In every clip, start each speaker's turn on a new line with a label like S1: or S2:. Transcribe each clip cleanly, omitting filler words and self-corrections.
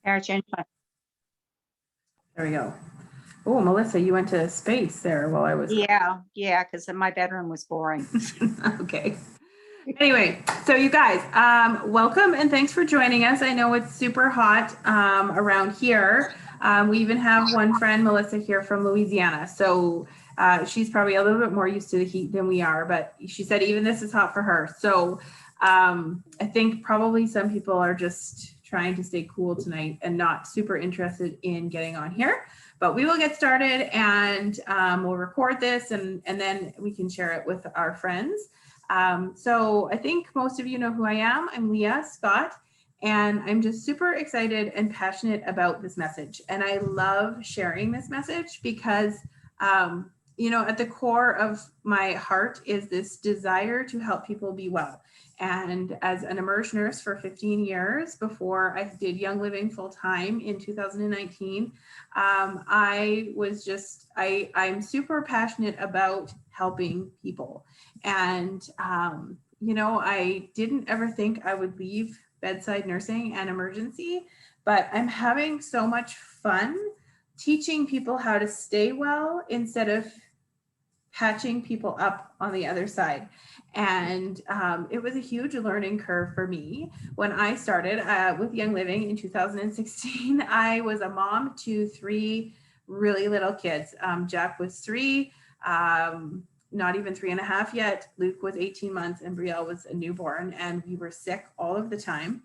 S1: There, change my.
S2: There we go. Oh, Melissa, you went to space there while I was.
S1: Yeah, because my bedroom was boring.
S2: Okay. Anyway, so you guys, welcome and thanks for joining us. I know it's super hot around here. We even have one friend, Melissa, here from Louisiana. So she's probably a little bit more used to the heat than we are, but she said even this is hot for her. So I think probably some people are just trying to stay cool tonight and not super interested in getting on here. But we will get started and we'll record this and then we can share it with our friends. So I think most of you know who I am. I'm Leah Scott, and I'm just super excited and passionate about this message. And I love sharing this message because, you know, at the core of my heart is this desire to help people be well. And as an emerge nurse for 15 years before I did Young Living full time in 2019, I'm super passionate about helping people. And, you know, I didn't ever think I would leave bedside nursing and emergency, but I'm having so much fun teaching people how to stay well instead of patching people up on the other side. And it was a huge learning curve for me. When I started with Young Living in 2016, I was a mom to 3 really little kids. Jack was 3, not even 3.5 yet. Luke was 18 months and Brielle was a newborn, and we were sick all of the time.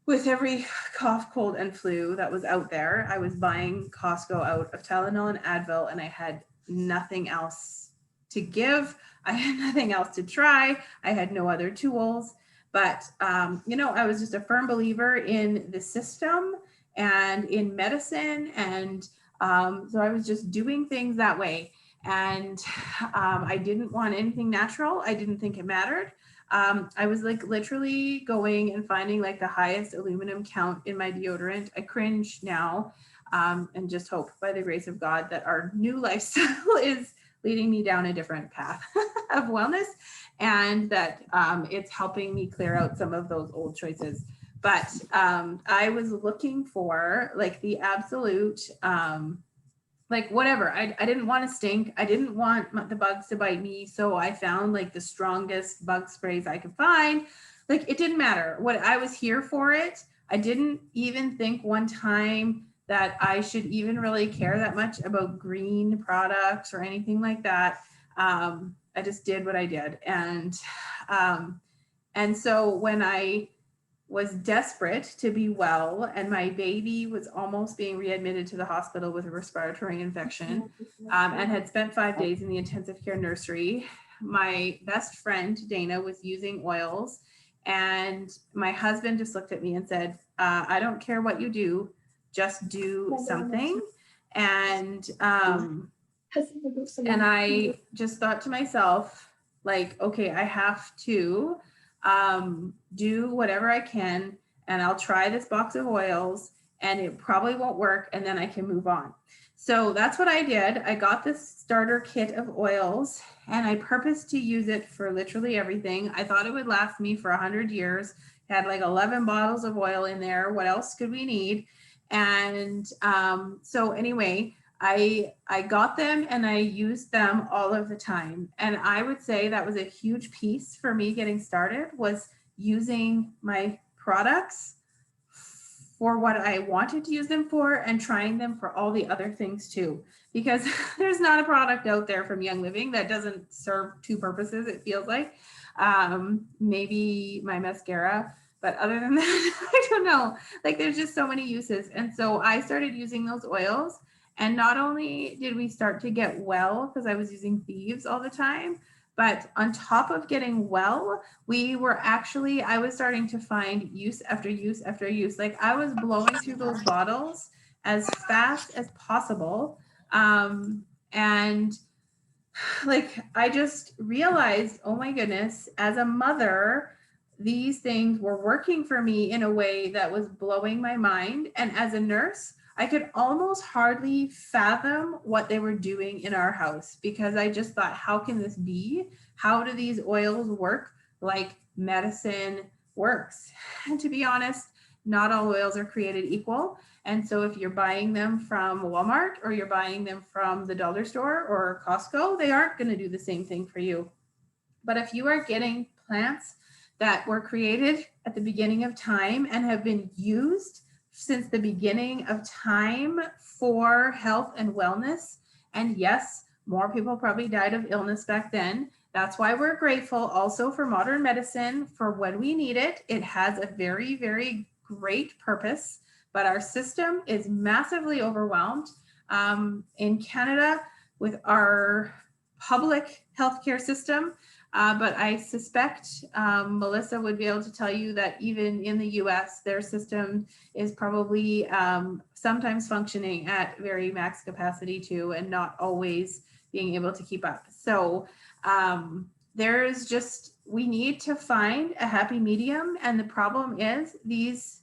S2: With every cough, cold, and flu that was out there, I was buying Costco out of Tylenol and Advil, and I had nothing else to give. I had nothing else to try. I had no other tools. But, you know, I was just a firm believer in the system and in medicine. And so I was just doing things that way. And I didn't want anything natural. I didn't think it mattered. I was like literally going and finding like the highest aluminum count in my deodorant. I cringe now and just hope by the grace of God that our new lifestyle is leading me down a different path of wellness, and that it's helping me clear out some of those old choices. But I was looking for like the absolute, like whatever. I didn't want to stink. I didn't want the bugs to bite me. So I found like the strongest bug sprays I could find. Like it didn't matter what, I was here for it. I didn't even think one time that I should even really care that much about green products or anything like that. I just did what I did. And so when I was desperate to be well and my baby was almost being readmitted to the hospital with a respiratory infection and had spent 5 days in the intensive care nursery, my best friend Dana was using oils, and my husband just looked at me and said, I don't care what you do, just do something. And I just thought to myself, like, okay, I have to do whatever I can, and I'll try this box of oils, and it probably won't work, and then I can move on. So that's what I did. I got this starter kit of oils, and I purposed to use it for literally everything. I thought it would last me for 100 years. It had like 11 bottles of oil in there. What else could we need? And so anyway, I got them and I used them all of the time. And I would say that was a huge piece for me getting started, was using my products for what I wanted to use them for and trying them for all the other things too. Because there's not a product out there from Young Living that doesn't serve 2 purposes, it feels like. Maybe my mascara, but other than that, I don't know. Like there's just so many uses. And so I started using those oils. And not only did we start to get well, because I was using Thieves all the time, but on top of getting well, I was starting to find use after use after use. Like I was blowing through those bottles as fast as possible. And like, I just realized, oh my goodness, as a mother, these things were working for me in a way that was blowing my mind. And as a nurse, I could almost hardly fathom what they were doing in our house, because I just thought, how can this be? How do these oils work like medicine works? And to be honest, not all oils are created equal. And so if you're buying them from Walmart or you're buying them from the dollar store or Costco, they aren't going to do the same thing for you. But if you are getting plants that were created at the beginning of time and have been used since the beginning of time for health and wellness, and yes, more people probably died of illness back then. That's why we're grateful also for modern medicine for when we need it. It has a very, very great purpose, but our system is massively overwhelmed. In Canada, with our public healthcare system, but I suspect Melissa would be able to tell you that even in the US, their system is probably sometimes functioning at very max capacity too, and not always being able to keep up. So there's just, we need to find a happy medium. And the problem is these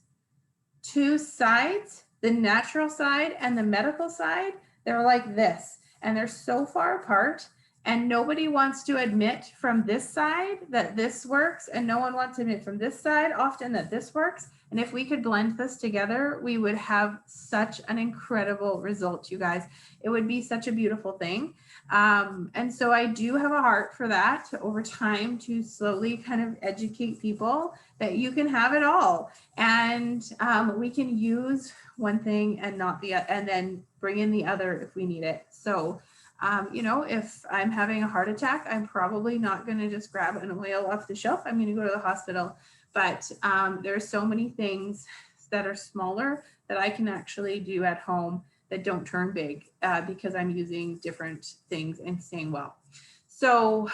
S2: two sides, the natural side and the medical side, they're like this, and they're so far apart. And nobody wants to admit from this side that this works, and no one wants to admit from this side often that this works. And if we could blend this together, we would have such an incredible result, you guys. It would be such a beautiful thing. And so I do have a heart for that over time, to slowly kind of educate people that you can have it all. And we can use one thing and not the other, and then bring in the other if we need it. So you know, if I'm having a heart attack, I'm probably not going to just grab an oil off the shelf. I'm going to go to the hospital. But there's so many things that are smaller that I can actually do at home that don't turn big because I'm using different things and staying well. So,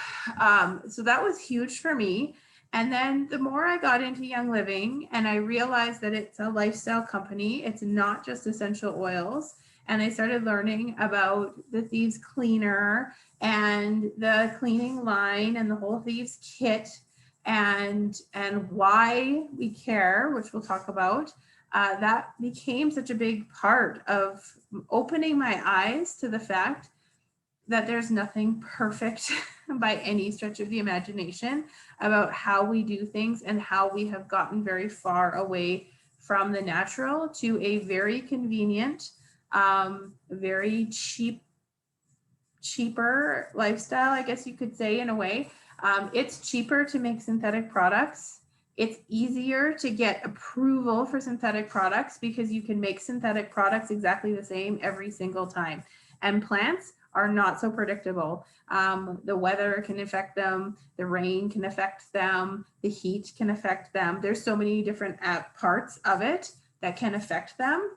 S2: so that was huge for me. And then the more I got into Young Living and I realized that it's a lifestyle company, it's not just essential oils. And I started learning about the Thieves Cleaner and the cleaning line and the whole Thieves kit and why we care, which we'll talk about. That became such a big part of opening my eyes to the fact that there's nothing perfect by any stretch of the imagination about how we do things and how we have gotten very far away from the natural to a very convenient, very cheaper lifestyle, I guess you could say, in a way. It's cheaper to make synthetic products. It's easier to get approval for synthetic products because you can make synthetic products exactly the same every single time. And plants are not so predictable. The weather can affect them, the rain can affect them, the heat can affect them. There's so many different parts of it that can affect them.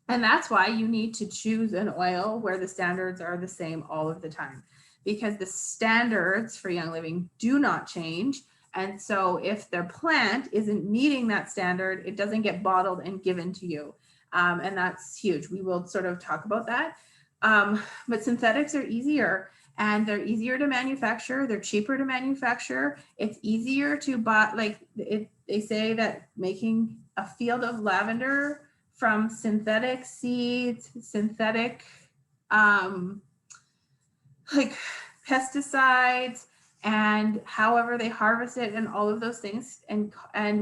S2: And that's why you need to choose an oil where the standards are the same all of the time, because the standards for Young Living do not change. And so if their plant isn't meeting that standard, it doesn't get bottled and given to you. And that's huge. We will sort of talk about that. But synthetics are easier, and they're easier to manufacture. They're cheaper to manufacture. It's easier to buy, like they say that making a field of lavender from synthetic seeds, synthetic like pesticides, and however they harvest it and all of those things, and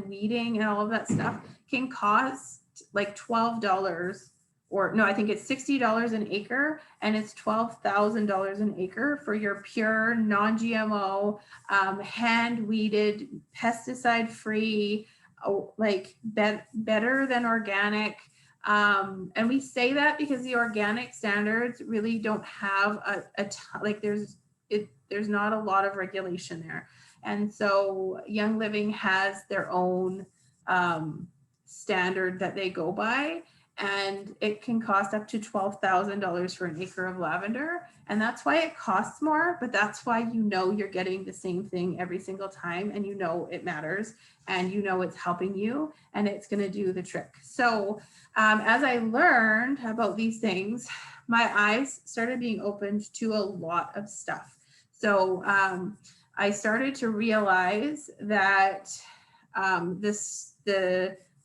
S2: weeding and all of that stuff can cost like $12, or no, I think it's $60 an acre, and it's $12,000 an acre for your pure non-GMO, hand weeded, pesticide free, like better than organic. And we say that because the organic standards really don't have like there's not a lot of regulation there. And so Young Living has their own standard that they go by, and it can cost up to $12,000 for an acre of lavender. And that's why it costs more, but that's why you know you're getting the same thing every single time, and you know it matters, and you know it's helping you, and it's going to do the trick. So as I learned about these things, my eyes started being opened to a lot of stuff. So I started to realize that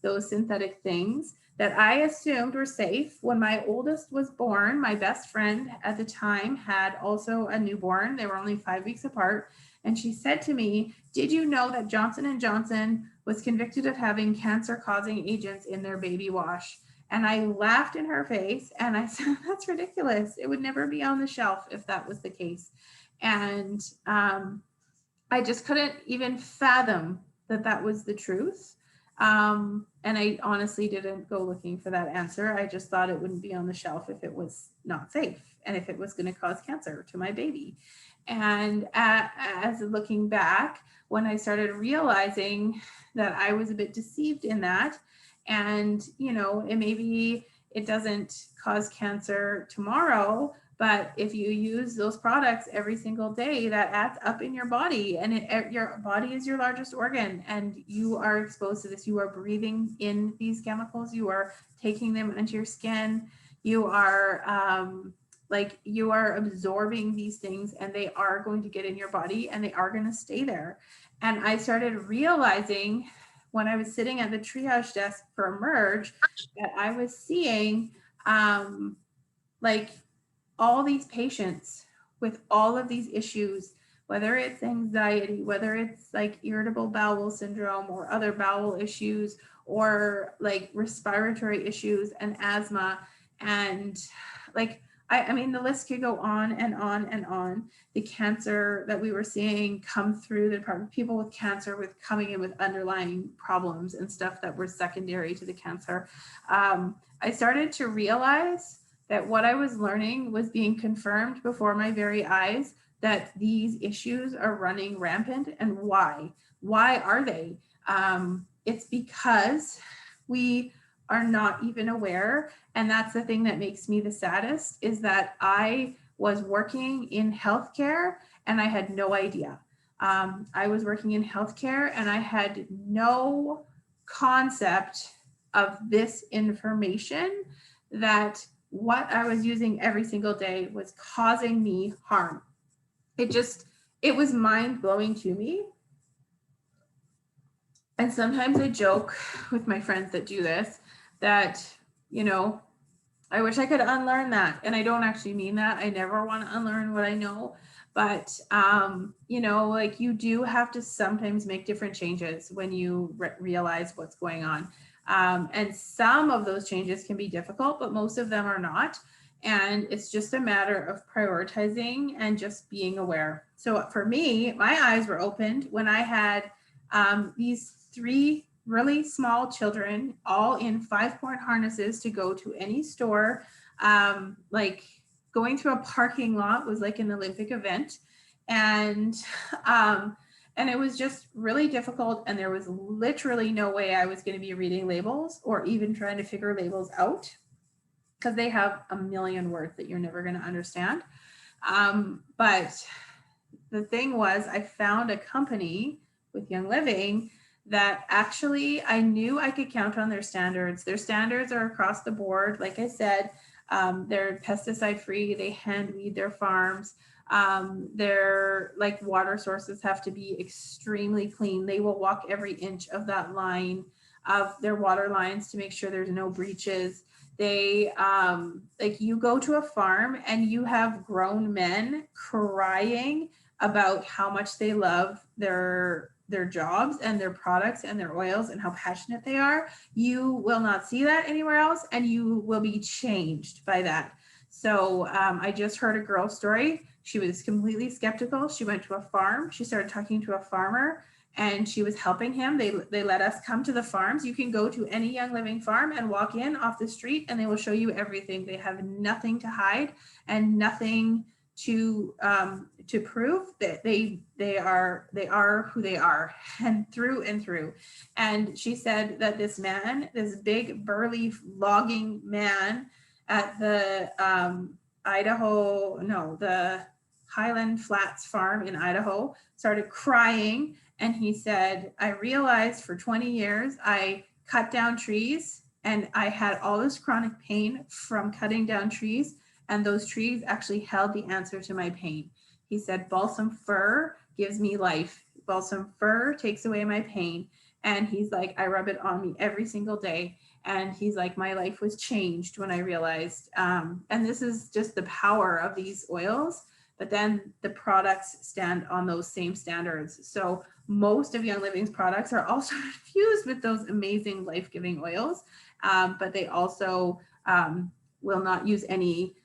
S2: those synthetic things that I assumed were safe. When my oldest was born, my best friend at the time had also a newborn. They were only 5 weeks apart. And she said to me, "Did you know that Johnson & Johnson was convicted of having cancer-causing agents in their baby wash?" And I laughed in her face and I said, "That's ridiculous. It would never be on the shelf if that was the case." And I just couldn't even fathom that that was the truth. And I honestly didn't go looking for that answer. I just thought it wouldn't be on the shelf if it was not safe and if it was going to cause cancer to my baby. And as looking back, when I started realizing that I was a bit deceived in that, and maybe it doesn't cause cancer tomorrow, but if you use those products every single day, that adds up in your body, and your body is your largest organ, and you are exposed to this. You are breathing in these chemicals. You are taking them into your skin. You are you are absorbing these things, and they are going to get in your body, and they are going to stay there. And I started realizing when I was sitting at the triage desk for Emerge that I was seeing all these patients with all of these issues, whether it's anxiety, whether it's like irritable bowel syndrome or other bowel issues, or like respiratory issues and asthma. And I mean, the list could go on and on and on. The cancer that we were seeing come through the department, people with cancer with coming in with underlying problems and stuff that were secondary to the cancer. I started to realize that what I was learning was being confirmed before my very eyes, that these issues are running rampant. And why? Why are they? It's because we are not even aware. And that's the thing that makes me the saddest, is that I was working in healthcare and I had no idea. I was working in healthcare and I had no concept of this information, that what I was using every single day was causing me harm. It was mind blowing to me. And sometimes I joke with my friends that do this, that, I wish I could unlearn that. And I don't actually mean that. I never want to unlearn what I know. But, you do have to sometimes make different changes when you realize what's going on. And some of those changes can be difficult, but most of them are not. And it's just a matter of prioritizing and just being aware. So for me, my eyes were opened when I had these 3 really small children, all in 5-point harnesses, to go to any store. Going through a parking lot was like an Olympic event. And it was just really difficult. And there was literally no way I was going to be reading labels or even trying to figure labels out, because they have a million words that you're never going to understand. But the thing was, I found a company with Young Living that actually I knew I could count on their standards. Their standards are across the board. Like I said, they're pesticide free. They hand weed their farms. Their water sources have to be extremely clean. They will walk every inch of that line, of their water lines, to make sure there's no breaches. They you go to a farm and you have grown men crying about how much they love their jobs and their products and their oils and how passionate they are. You will not see that anywhere else, and you will be changed by that. So I just heard a girl story. She was completely skeptical. She went to a farm. She started talking to a farmer, and she was helping him. They let us come to the farms. You can go to any Young Living farm and walk in off the street, and they will show you everything. They have nothing to hide and nothing to prove that they are who they are, and through and through. And she said that this man, this big burly logging man at the the Highland Flats farm in Idaho, started crying. And he said, "I realized for 20 years I cut down trees, and I had all this chronic pain from cutting down trees, and those trees actually held the answer to my pain." He said, "Balsam fir gives me life. Balsam fir takes away my pain." And he's like, "I rub it on me every single day." And he's like, my life was changed when I realized, and this is just the power of these oils, but then the products stand on those same standards. So most of Young Living's products are also infused with those amazing life-giving oils, but they also will not use any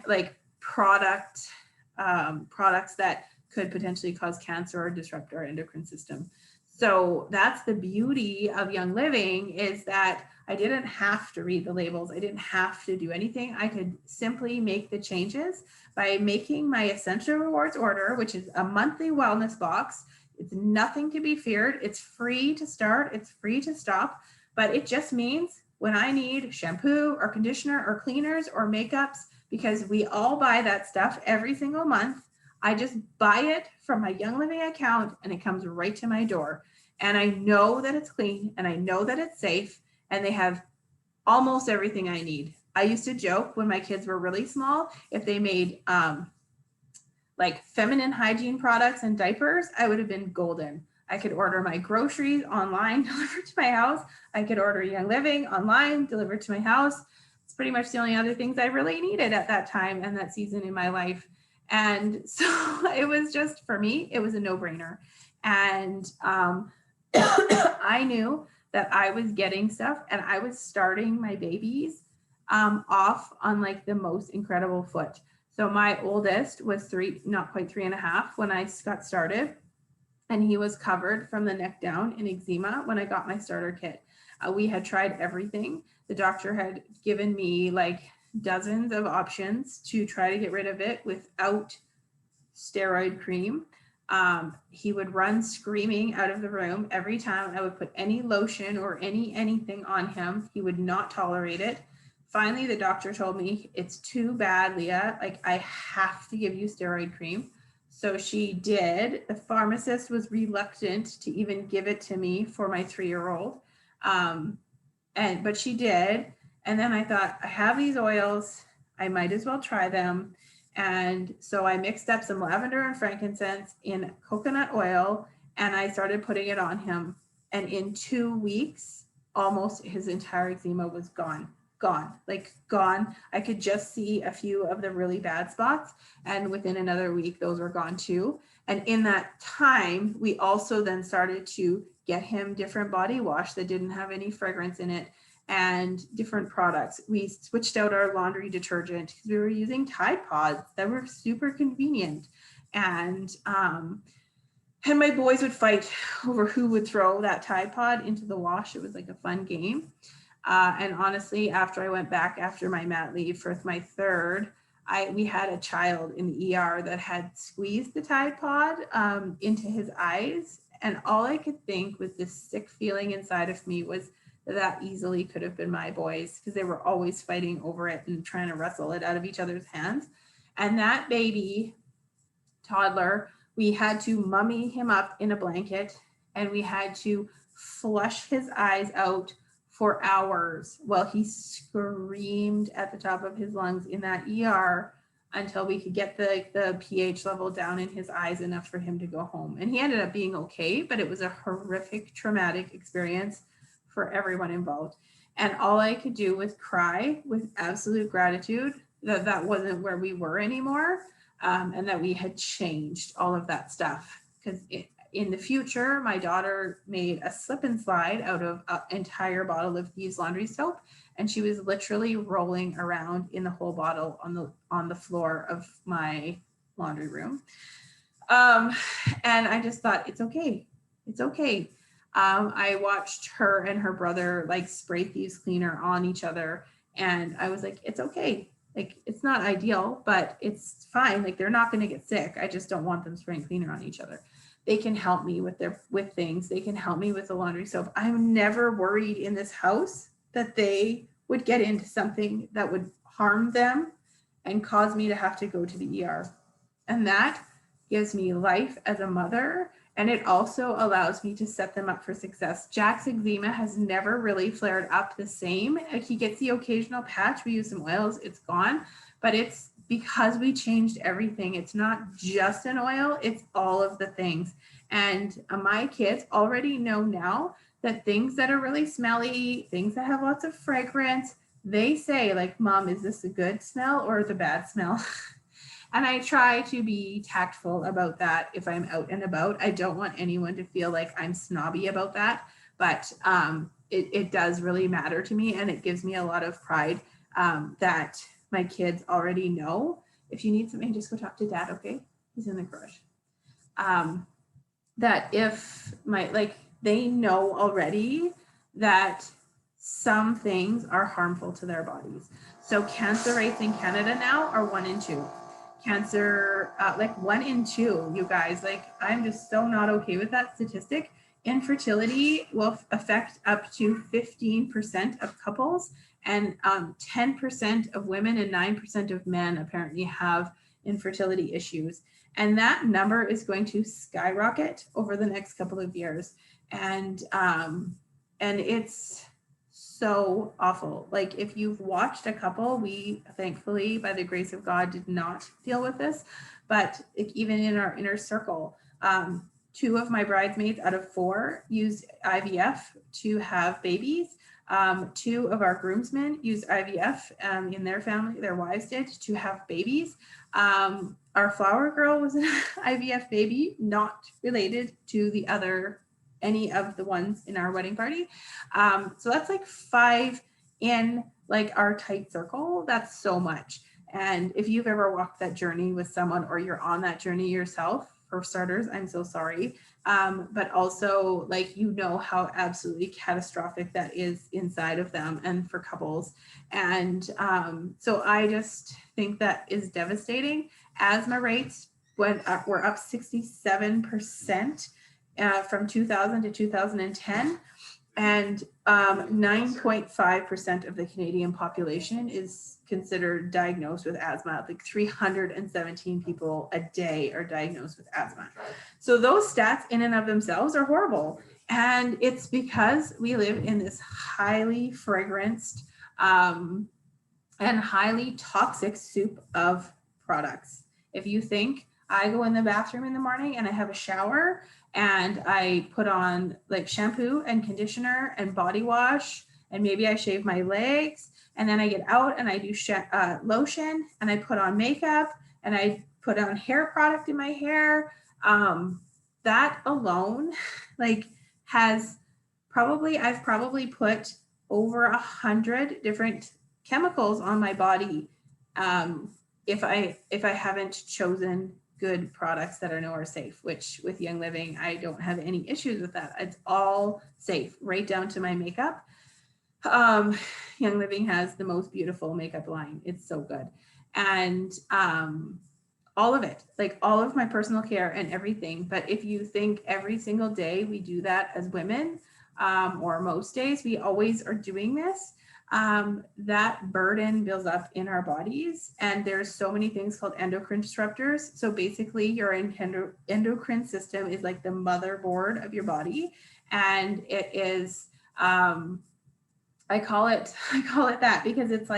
S2: like products that could potentially cause cancer or disrupt our endocrine system. So that's the beauty of Young Living, is that I didn't have to read the labels. I didn't have to do anything. I could simply make the changes by making my Essential Rewards order, which is a monthly wellness box. It's nothing to be feared. It's free to start. It's free to stop. But it just means when I need shampoo or conditioner or cleaners or makeups, because we all buy that stuff every single month, I just buy it from my Young Living account and it comes right to my door. And I know that it's clean and I know that it's safe, and they have almost everything I need. I used to joke when my kids were really small, if they made like feminine hygiene products and diapers, I would have been golden. I could order my groceries online, delivered to my house. I could order Young Living online, delivered to my house. It's pretty much the only other things I really needed at that time and that season in my life. And so it was just, for me, it was a no-brainer. And I knew that I was getting stuff and I was starting my babies off on like the most incredible foot. So my oldest was 3, not quite 3.5 when I got started. And he was covered from the neck down in eczema when I got my starter kit. We had tried everything. The doctor had given me like dozens of options to try to get rid of it without steroid cream. He would run screaming out of the room every time I would put any lotion or anything on him. He would not tolerate it. Finally, the doctor told me, it's too bad, Leah. Like, I have to give you steroid cream. So she did. The pharmacist was reluctant to even give it to me for my 3-year-old. But she did. And then I thought, I have these oils, I might as well try them. And so I mixed up some lavender and frankincense in coconut oil, and I started putting it on him. And in 2 weeks, almost his entire eczema was gone. I could just see a few of the really bad spots. And within another week, those were gone too. And in that time, we also then started to get him different body wash that didn't have any fragrance in it, and different products. We switched out our laundry detergent because we were using Tide Pods that were super convenient. And my boys would fight over who would throw that Tide Pod into the wash. It was like a fun game. And honestly, after I went back after my mat leave for my third, we had a child in the ER that had squeezed the Tide Pod into his eyes. And all I could think with this sick feeling inside of me was that easily could have been my boys, because they were always fighting over it and trying to wrestle it out of each other's hands. And that baby toddler, we had to mummy him up in a blanket, and we had to flush his eyes out for hours while he screamed at the top of his lungs in that ER until we could get the pH level down in his eyes enough for him to go home. And he ended up being okay, but it was a horrific, traumatic experience for everyone involved. And all I could do was cry with absolute gratitude that that wasn't where we were anymore, and that we had changed all of that stuff. Because in the future, my daughter made a slip and slide out of an entire bottle of Thieves Laundry soap, and she was literally rolling around in the whole bottle on the floor of my laundry room. And I just thought, it's okay. I watched her and her brother like spray Thieves cleaner on each other, and I was like, it's okay. Like, it's not ideal, but it's fine. Like, they're not going to get sick. I just don't want them spraying cleaner on each other. They can help me with things. They can help me with the laundry soap. I'm never worried in this house that they would get into something that would harm them and cause me to have to go to the ER. And that gives me life as a mother. And it also allows me to set them up for success. Jack's eczema has never really flared up the same. He gets the occasional patch. We use some oils, it's gone, but it's because we changed everything. It's not just an oil, it's all of the things. And my kids already know now that things that are really smelly, things that have lots of fragrance, they say like, Mom, is this a good smell or the bad smell? And I try to be tactful about that if I'm out and about. I don't want anyone to feel like I'm snobby about that, but it does really matter to me, and it gives me a lot of pride that my kids already know. If you need something, just go talk to Dad, okay? He's in the garage. That if they know already that some things are harmful to their bodies. So cancer rates in Canada now are 1 in 2. Cancer, 1 in 2, you guys, I'm just so not okay with that statistic. Infertility will affect up to 15% of couples, and 10% of women and 9% of men apparently have infertility issues. And that number is going to skyrocket over the next couple of years. And it's so awful. Like, if you've watched a couple, we thankfully, by the grace of God, did not deal with this, but even in our inner circle, 2 of my bridesmaids out of 4 used IVF to have babies. 2 of our groomsmen used IVF in their family, their wives did, to have babies. Our flower girl was an IVF baby, not related to any of the ones in our wedding party. So that's like 5 in our tight circle. That's so much. And if you've ever walked that journey with someone, or you're on that journey yourself, for starters, I'm so sorry. But also how absolutely catastrophic that is inside of them and for couples. And so I just think that is devastating. Asthma rates were up 67% from 2000 to 2010. And 9.5% of the Canadian population is considered diagnosed with asthma. 317 people a day are diagnosed with asthma. So those stats in and of themselves are horrible. And it's because we live in this highly fragranced and highly toxic soup of products. If you think I go in the bathroom in the morning and I have a shower and I put on shampoo and conditioner and body wash, and maybe I shave my legs, and then I get out and I do lotion, and I put on makeup, and I put on hair product in my hair, that alone I've probably put over 100 different chemicals on my body if I haven't chosen good products that I know are safe, which with Young Living, I don't have any issues with that. It's all safe, right down to my makeup. Young Living has the most beautiful makeup line. It's so good. And all of it, all of my personal care and everything. But if you think every single day we do that as women, or most days, we always are doing this, that burden builds up in our bodies. And there's so many things called endocrine disruptors. So basically your endocrine system is like the motherboard of your body. And it is, I call it that because it's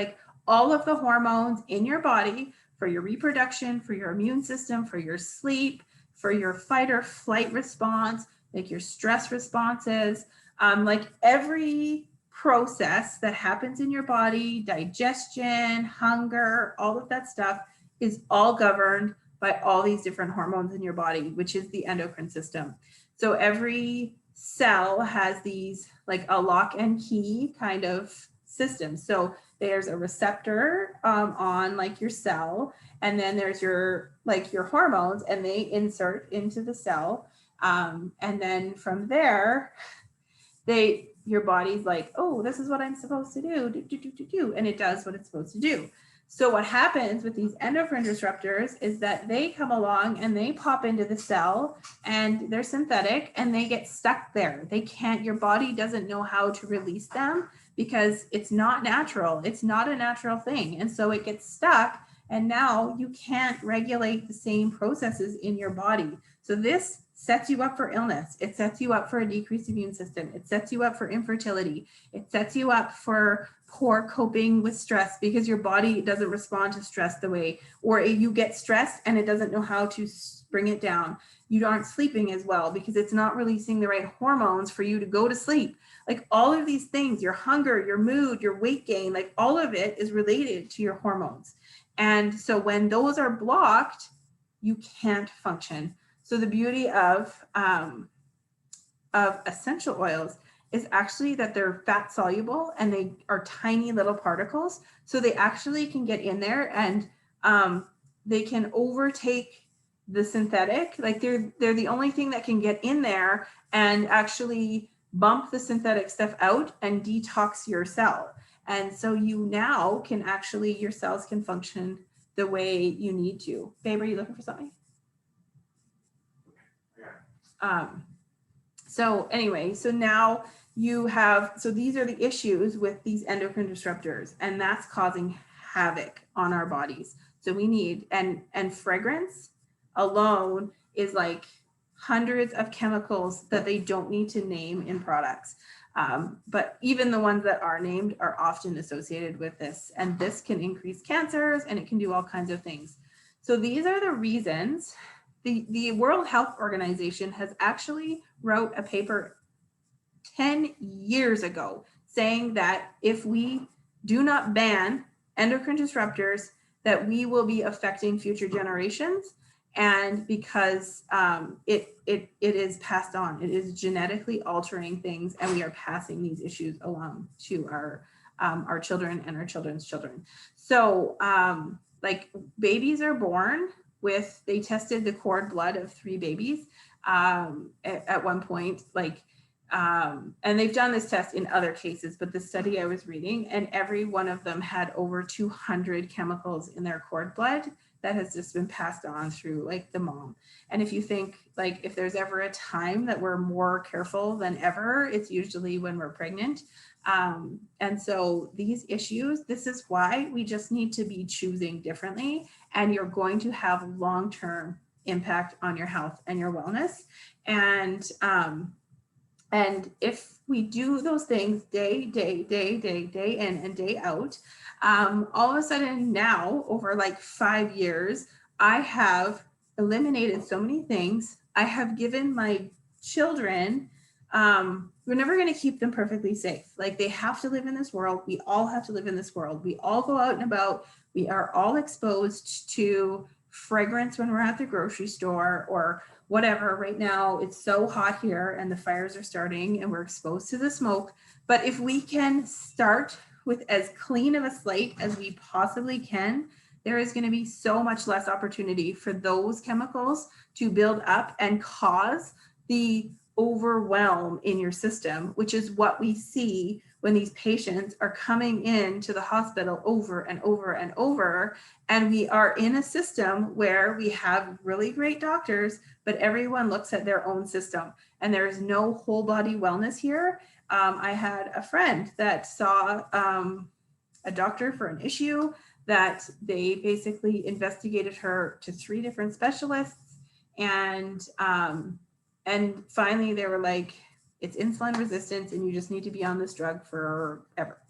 S2: all of the hormones in your body for your reproduction, for your immune system, for your sleep, for your fight or flight response, your stress responses, every process that happens in your body, digestion, hunger, all of that stuff is all governed by all these different hormones in your body, which is the endocrine system. So every cell has these a lock and key kind of system. So there's a receptor on your cell, and then there's your hormones, and they insert into the cell, and then from there your body's oh, this is what I'm supposed to do, and it does what it's supposed to do. So what happens with these endocrine disruptors is that they come along and they pop into the cell, and they're synthetic, and they get stuck there. Your body doesn't know how to release them because it's not natural. It's not a natural thing. And so it gets stuck, and now you can't regulate the same processes in your body. So this sets you up for illness. It sets you up for a decreased immune system. It sets you up for infertility. It sets you up for poor coping with stress because your body doesn't respond to stress the way, or you get stressed and it doesn't know how to bring it down. You aren't sleeping as well because it's not releasing the right hormones for you to go to sleep. Like all of these things, your hunger, your mood, your weight gain, like all of it is related to your hormones. And so when those are blocked, you can't function. So the beauty of essential oils is actually that they're fat soluble and they are tiny little particles. So they actually can get in there and they can overtake the synthetic. Like they're the only thing that can get in there and actually bump the synthetic stuff out and detox your cell. And so you now can actually, your cells can function the way you need to. Babe, are you looking for something? So anyway, so now you have, so these are the issues with these endocrine disruptors, and that's causing havoc on our bodies. So we need, and fragrance alone is like hundreds of chemicals that they don't need to name in products. But even the ones that are named are often associated with this, and this can increase cancers and it can do all kinds of things. So these are the reasons. The World Health Organization has actually wrote a paper 10 years ago saying that if we do not ban endocrine disruptors, that we will be affecting future generations. And because it is passed on, it is genetically altering things, and we are passing these issues along to our children and our children's children. So like babies are born with, they tested the cord blood of 3 babies at one point, like, and they've done this test in other cases, but the study I was reading, and every one of them had over 200 chemicals in their cord blood that has just been passed on through like the mom. And if you think like, if there's ever a time that we're more careful than ever, it's usually when we're pregnant. And so these issues, this is why we just need to be choosing differently, and you're going to have long-term impact on your health and your wellness. And if we do those things day in and day out, all of a sudden now, over like 5 years, I have eliminated so many things. I have given my children, we're never going to keep them perfectly safe. Like they have to live in this world. We all have to live in this world. We all go out and about. We are all exposed to fragrance when we're at the grocery store or whatever. Right now it's so hot here and the fires are starting and we're exposed to the smoke. But if we can start with as clean of a slate as we possibly can, there is going to be so much less opportunity for those chemicals to build up and cause the overwhelm in your system, which is what we see when these patients are coming into the hospital over and over and over. And we are in a system where we have really great doctors, but everyone looks at their own system and there is no whole body wellness here. I had a friend that saw a doctor for an issue that they basically investigated her to 3 different specialists. And finally they were like, it's insulin resistance and you just need to be on this drug forever.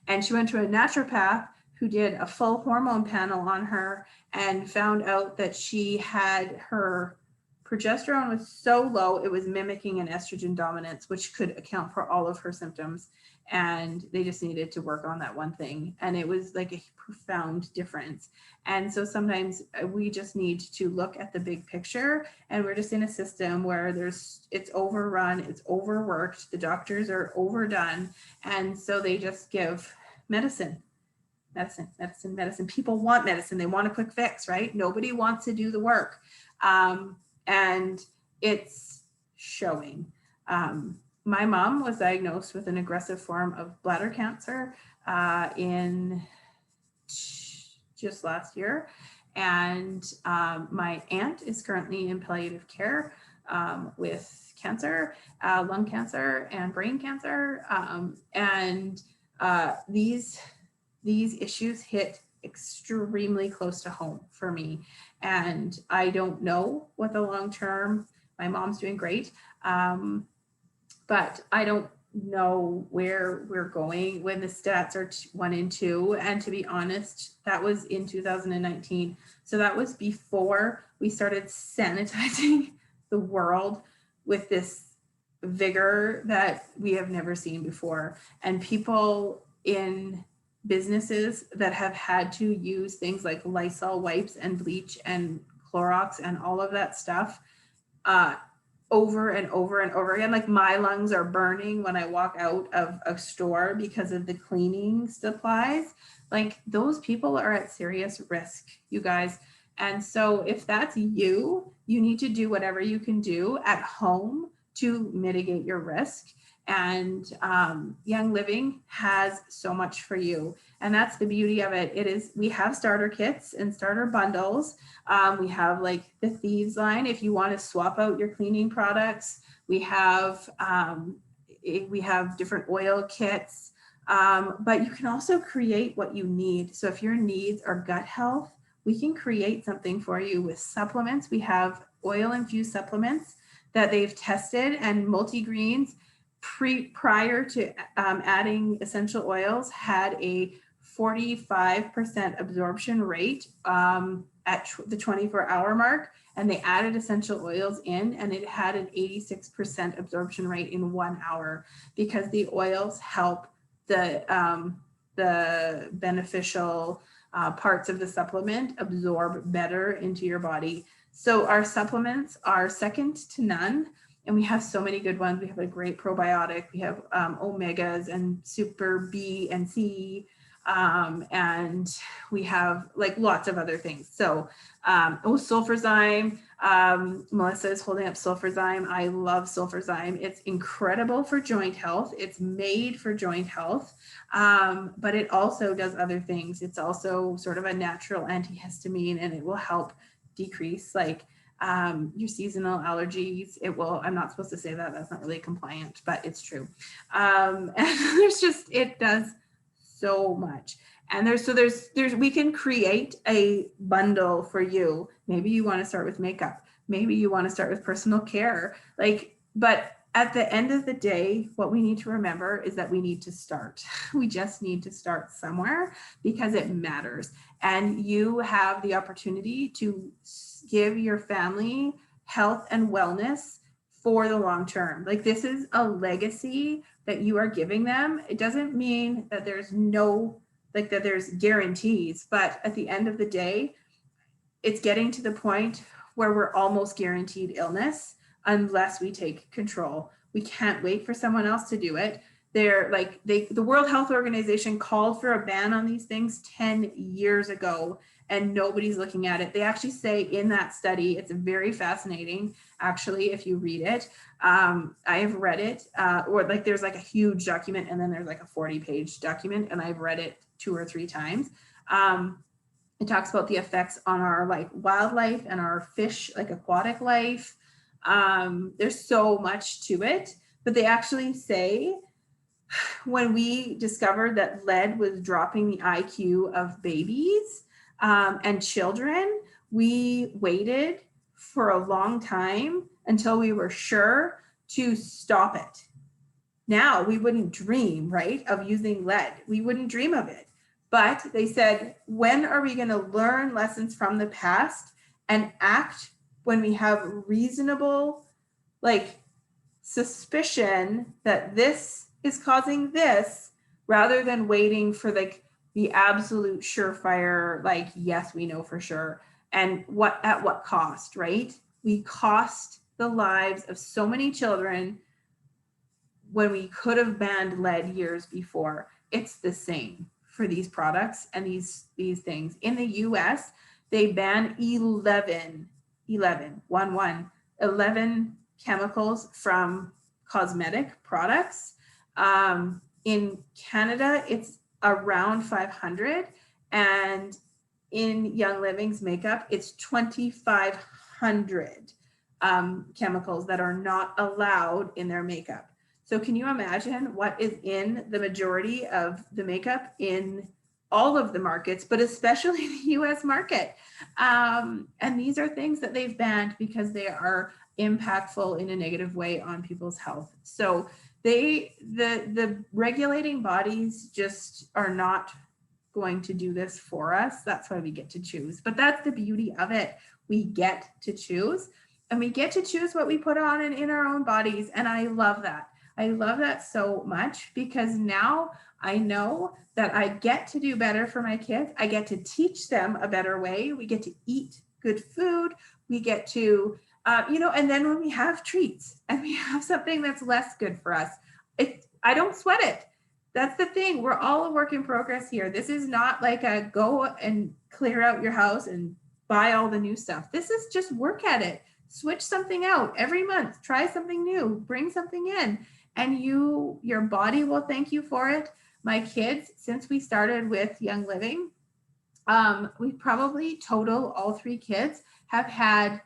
S2: And she went to a naturopath who did a full hormone panel on her and found out that she had, her progesterone was so low, it was mimicking an estrogen dominance, which could account for all of her symptoms. And they just needed to work on that one thing. And it was like a profound difference. And so sometimes we just need to look at the big picture, and we're just in a system where it's overrun, it's overworked, the doctors are overdone. And so they just give medicine. People want medicine. They want a quick fix, right? Nobody wants to do the work. And it's showing. My mom was diagnosed with an aggressive form of bladder cancer in just last year. And my aunt is currently in palliative care with cancer, lung cancer and brain cancer. And these issues hit extremely close to home for me. And I don't know what the long-term My mom's doing great. But I don't know where we're going when the stats are 1 and 2. And to be honest, that was in 2019. So that was before we started sanitizing the world with this vigor that we have never seen before. And people in businesses that have had to use things like Lysol wipes and bleach and Clorox and all of that stuff over and over and over again. Like my lungs are burning when I walk out of a store because of the cleaning supplies. Like those people are at serious risk, you guys. And so if that's you, you need to do whatever you can do at home to mitigate your risk. And Young Living has so much for you. And that's the beauty of it. It is, we have starter kits and starter bundles. We have like the Thieves line if you want to swap out your cleaning products. We have different oil kits, but you can also create what you need. So if your needs are gut health, we can create something for you with supplements. We have oil infused supplements that they've tested, and multi-greens prior to adding essential oils had a 45% absorption rate at the 24-hour mark, and they added essential oils in, and it had an 86% absorption rate in 1 hour because the oils help the beneficial parts of the supplement absorb better into your body. So our supplements are second to none. And we have so many good ones. We have a great probiotic. We have omegas and super B and C. And we have like lots of other things. So, Sulfurzyme. Melissa is holding up Sulfurzyme. I love Sulfurzyme. It's incredible for joint health. It's made for joint health, but it also does other things. It's also sort of a natural antihistamine, and it will help decrease like your seasonal allergies. It will, I'm not supposed to say that, that's not really compliant, but it's true. And it does so much. And there's we can create a bundle for you. Maybe you want to start with makeup. Maybe you want to start with personal care. But at the end of the day, what we need to remember is that we need to start. We just need to start somewhere because it matters. And you have the opportunity to give your family health and wellness for the long term. Like this is a legacy that you are giving them. It doesn't mean that there's that there's guarantees, but at the end of the day, it's getting to the point where we're almost guaranteed illness unless we take control. We can't wait for someone else to do it. The World Health Organization called for a ban on these things 10 years ago, and nobody's looking at it. They actually say in that study, it's very fascinating, actually, if you read it. I have read it, or like there's like a huge document, and then there's like a 40-page document, and I've read it 2 or 3 times. It talks about the effects on our like wildlife and our fish, like aquatic life. There's so much to it, but they actually say when we discovered that lead was dropping the IQ of babies and children, we waited for a long time until we were sure to stop it. Now we wouldn't dream, right, of using lead. We wouldn't dream of it. But they said, when are we going to learn lessons from the past and act when we have reasonable, like, suspicion that this is causing this, rather than waiting for like the absolute surefire, like, yes, we know for sure. And at what cost, right? We cost the lives of so many children when we could have banned lead years before. It's the same for these products and these things. In the US, they ban 11 chemicals from cosmetic products. In Canada, it's around 500, and in Young Living's makeup, it's 2,500 chemicals that are not allowed in their makeup. So can you imagine what is in the majority of the makeup in all of the markets, but especially the US market? And these are things that they've banned because they are impactful in a negative way on people's health. So the regulating bodies just are not going to do this for us. That's why we get to choose. But that's the beauty of it. We get to choose, and we get to choose what we put on and in our own bodies. And I love that. I love that so much, because now I know that I get to do better for my kids. I get to teach them a better way. We get to eat good food. We get to, and then when we have treats and we have something that's less good for us, I don't sweat it. That's the thing. We're all a work in progress here. This is not like a go and clear out your house and buy all the new stuff. This is just work at it. Switch something out every month. Try something new. Bring something in. And your body will thank you for it. My kids, since we started with Young Living, we probably total, all 3 kids have had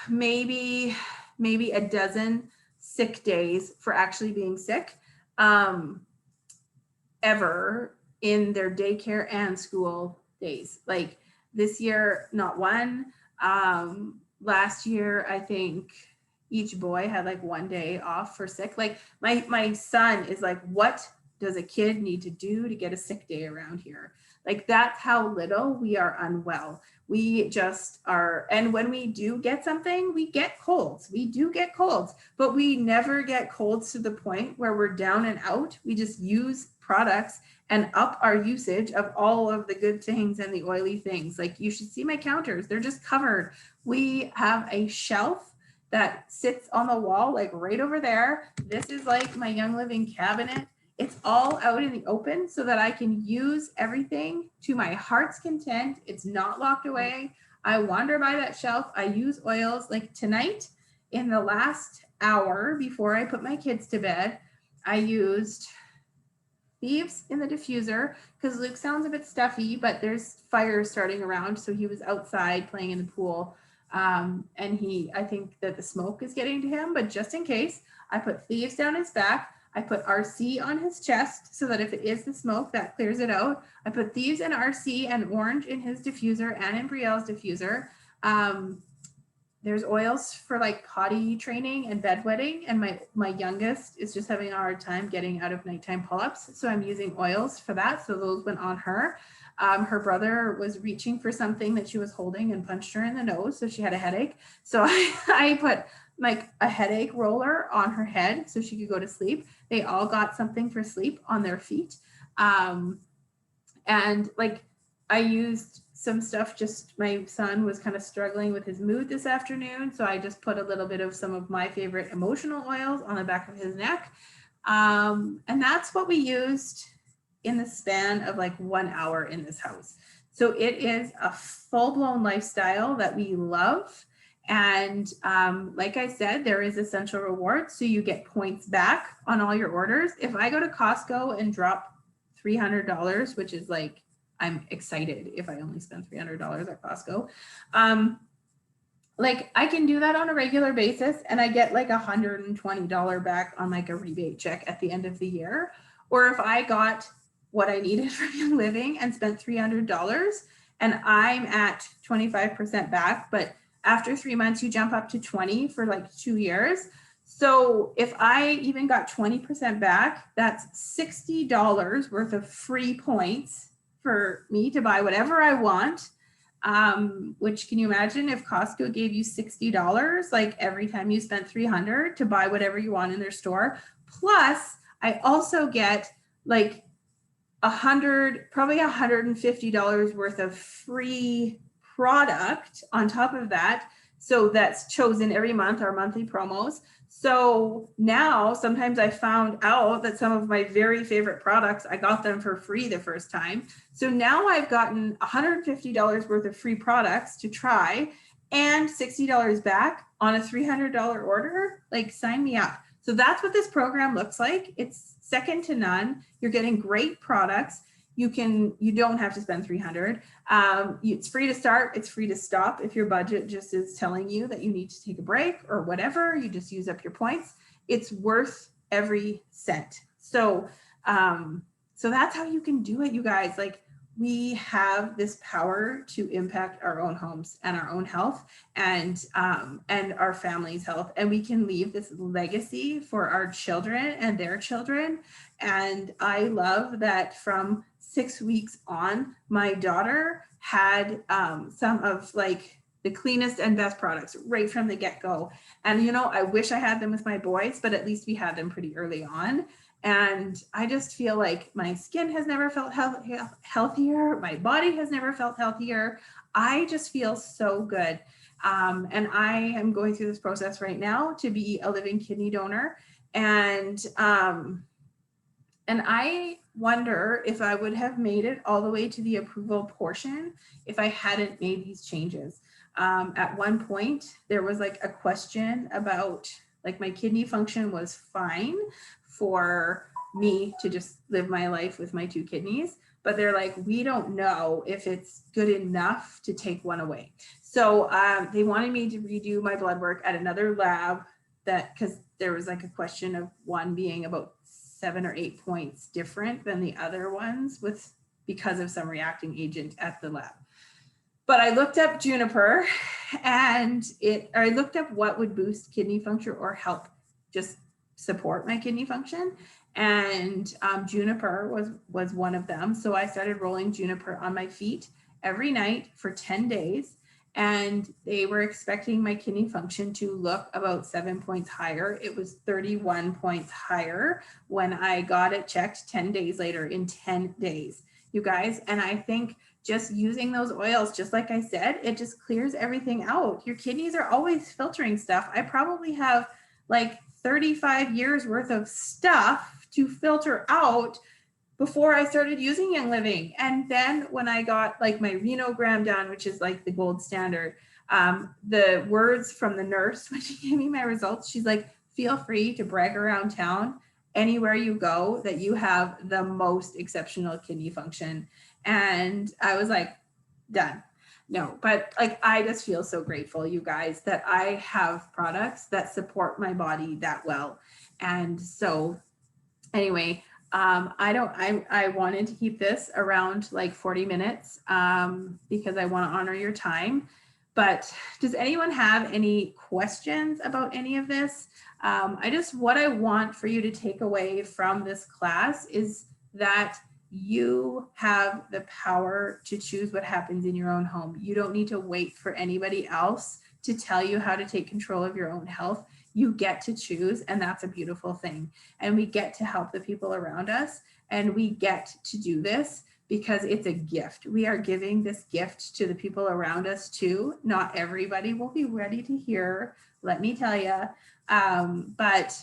S2: maybe a dozen sick days for actually being sick ever in their daycare and school days. Like this year, not one. Last year, I think each boy had like 1 day off for sick. Like my son is like, what does a kid need to do to get a sick day around here? Like that's how little we are unwell. We just are. And when we do get something, we get colds. We do get colds, but we never get colds to the point where we're down and out. We just use products and up our usage of all of the good things and the oily things. Like you should see my counters. They're just covered. We have a shelf that sits on the wall, like right over there. This is like my Young Living cabinet. It's all out in the open so that I can use everything to my heart's content. It's not locked away. I wander by that shelf. I use oils. Like tonight, in the last hour before I put my kids to bed, I used Thieves in the diffuser because Luke sounds a bit stuffy, but there's fires starting around. So he was outside playing in the pool. And I think that the smoke is getting to him, but just in case, I put Thieves down his back. I put RC on his chest so that if it is the smoke, that clears it out. I put Thieves and RC and orange in his diffuser and in Brielle's diffuser. There's oils for like potty training and bedwetting. And my youngest is just having a hard time getting out of nighttime pull-ups. So I'm using oils for that. So those went on her. Her brother was reaching for something that she was holding and punched her in the nose. So she had a headache. So I put like a headache roller on her head so she could go to sleep. They all got something for sleep on their feet. And like I used some stuff, just my son was kind of struggling with his mood this afternoon. So I just put a little bit of some of my favorite emotional oils on the back of his neck. And that's what we used in the span of like 1 hour in this house. So it is a full-blown lifestyle that we love. And like I said, there is essential rewards. So you get points back on all your orders. If I go to Costco and drop $300, which is like, I'm excited if I only spend $300 at Costco. Like I can do that on a regular basis and I get like $120 back on like a rebate check at the end of the year. Or if I got what I needed from Young Living and spent $300 and I'm at 25% back, but after 3 months, you jump up to 20 for like 2 years. So if I even got 20% back, that's $60 worth of free points for me to buy whatever I want. Which can you imagine if Costco gave you $60, like every time you spent $300 to buy whatever you want in their store. Plus I also get like probably $150 worth of free product on top of that. So that's chosen every month, our monthly promos. So now sometimes I found out that some of my very favorite products, I got them for free the first time. So now I've gotten $150 worth of free products to try and $60 back on a $300 order. Like sign me up. So that's what this program looks like. It's second to none. You're getting great products. You don't have to spend $300. It's free to start. It's free to stop. If your budget just is telling you that you need to take a break or whatever, you just use up your points. It's worth every cent. So that's how you can do it, you guys. Like we have this power to impact our own homes and our own health and our family's health. And we can leave this legacy for our children and their children. And I love that from 6 weeks on, my daughter had some of like the cleanest and best products right from the get-go. And, you know, I wish I had them with my boys, but at least we had them pretty early on. And I just feel like my skin has never felt healthier. My body has never felt healthier. I just feel so good. And I am going through this process right now to be a living kidney donor. And I wonder if I would have made it all the way to the approval portion if I hadn't made these changes. At one point, there was like a question about like my kidney function was fine for me to just live my life with my 2 kidneys, but they're like, we don't know if it's good enough to take one away. So they wanted me to redo my blood work at another lab because there was like a question of one being about 7 or 8 points different than the other ones because of some reacting agent at the lab. But I looked up Juniper and I looked up what would boost kidney function or help just support my kidney function. And Juniper was one of them. So I started rolling Juniper on my feet every night for 10 days. And they were expecting my kidney function to look about 7 points higher. It was 31 points higher when I got it checked 10 days later in 10 days, you guys. And I think just using those oils, just like I said, it just clears everything out. Your kidneys are always filtering stuff. I probably have like 35 years worth of stuff to filter out before I started using Young Living. And then when I got like my Renogram done, which is like the gold standard, the words from the nurse when she gave me my results, she's like, feel free to brag around town anywhere you go that you have the most exceptional kidney function. And I was like, done. No, but like, I just feel so grateful, you guys, that I have products that support my body that well. And so anyway, I wanted to keep this around like 40 minutes because I want to honor your time. But does anyone have any questions about any of this? What I want for you to take away from this class is that you have the power to choose what happens in your own home. You don't need to wait for anybody else to tell you how to take control of your own health. You get to choose, and that's a beautiful thing. And we get to help the people around us, and we get to do this because it's a gift. We are giving this gift to the people around us too. Not everybody will be ready to hear, let me tell you, but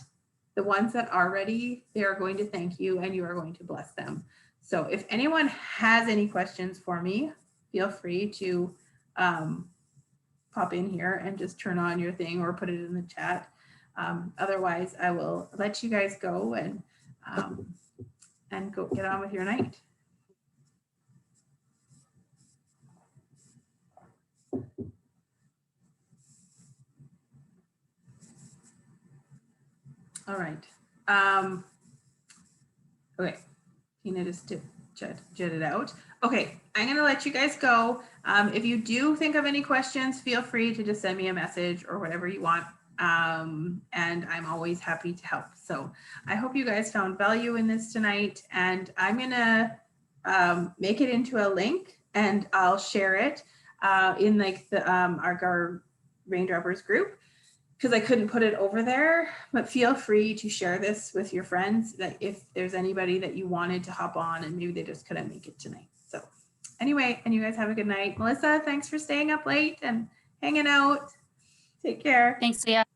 S2: the ones that are ready, they are going to thank you and you are going to bless them. So if anyone has any questions for me, feel free to pop in here and just turn on your thing or put it in the chat. Otherwise, I will let you guys go and go get on with your night. All right. Okay. Tina just jetted out. Okay, I'm going to let you guys go. If you do think of any questions, feel free to just send me a message or whatever you want. And I'm always happy to help. So I hope you guys found value in this tonight, and I'm going to make it into a link and I'll share it in like the our Raindroppers group, because I couldn't put it over there, but feel free to share this with your friends that if there's anybody that you wanted to hop on and maybe they just couldn't make it tonight. So anyway, and you guys have a good night. Melissa, thanks for staying up late and hanging out. Take care.
S3: Thanks, Leah.